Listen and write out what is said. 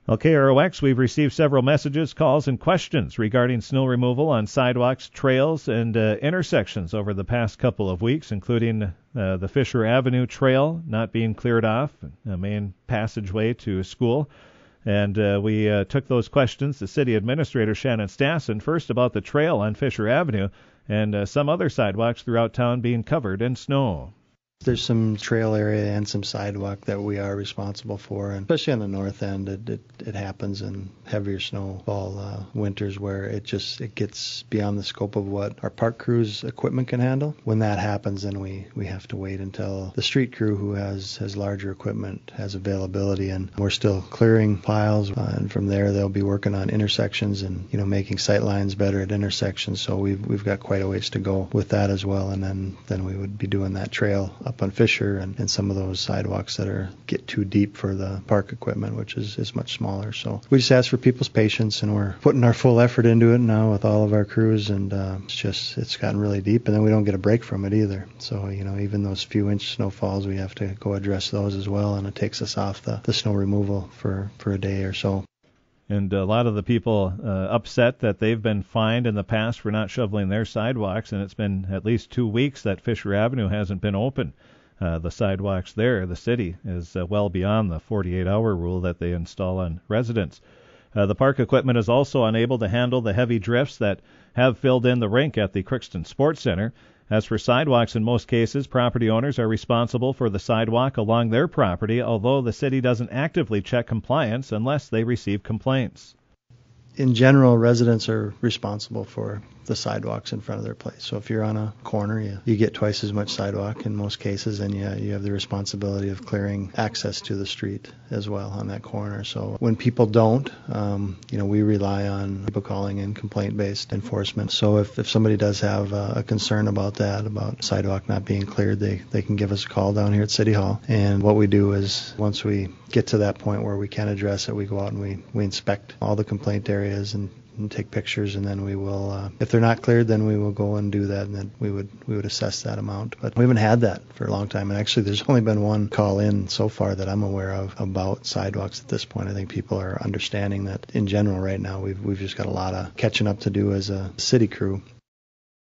Well, KROX, we've received several messages, calls, and questions regarding snow removal on sidewalks, trails, and intersections over the past couple of weeks, including the Fisher Avenue Trail not being cleared off, a main passageway to school. And we took those questions to City Administrator Shannon Stassen, first about the trail on Fisher Avenue and some other sidewalks throughout town being covered in snow. There's some trail area and some sidewalk that we are responsible for, and especially on the north end, it happens in heavier snowfall winters where it gets beyond the scope of what our park crew's equipment can handle. When that happens, then we have to wait until the street crew, who has larger equipment, has availability, and we're still clearing piles, and from there they'll be working on intersections and making sight lines better at intersections. So we've got quite a ways to go with that as well, and then we would be doing that trail up on Fisher and some of those sidewalks that get too deep for the park equipment, which is much smaller. So we just ask for people's patience, and we're putting our full effort into it now with all of our crews, and it's gotten really deep, and then we don't get a break from it either. So even those few inch snowfalls, we have to go address those as well, and it takes us off the snow removal for a day or so. And a lot of the people upset that they've been fined in the past for not shoveling their sidewalks, and it's been at least 2 weeks that Fisher Avenue hasn't been open. The sidewalks there, the city, is well beyond the 48-hour rule that they install on residents. The park equipment is also unable to handle the heavy drifts that have filled in the rink at the Crookston Sports Center. As for sidewalks, in most cases, property owners are responsible for the sidewalk along their property, although the city doesn't actively check compliance unless they receive complaints. In general, residents are responsible for the sidewalks in front of their place. So if you're on a corner, you get twice as much sidewalk in most cases, and you have the responsibility of clearing access to the street as well on that corner. So when people don't, we rely on people calling in complaint-based enforcement. So if somebody does have a concern about that, about sidewalk not being cleared, they can give us a call down here at City Hall. And what we do is, once we get to that point where we can address it, we go out and we inspect all the complaint areas and take pictures, and then we will, if they're not cleared, then we will go and do that, and then we would assess that amount. But we haven't had that for a long time, and actually there's only been one call in so far that I'm aware of about sidewalks at this point. I think people are understanding that in general right now we've just got a lot of catching up to do as a city crew.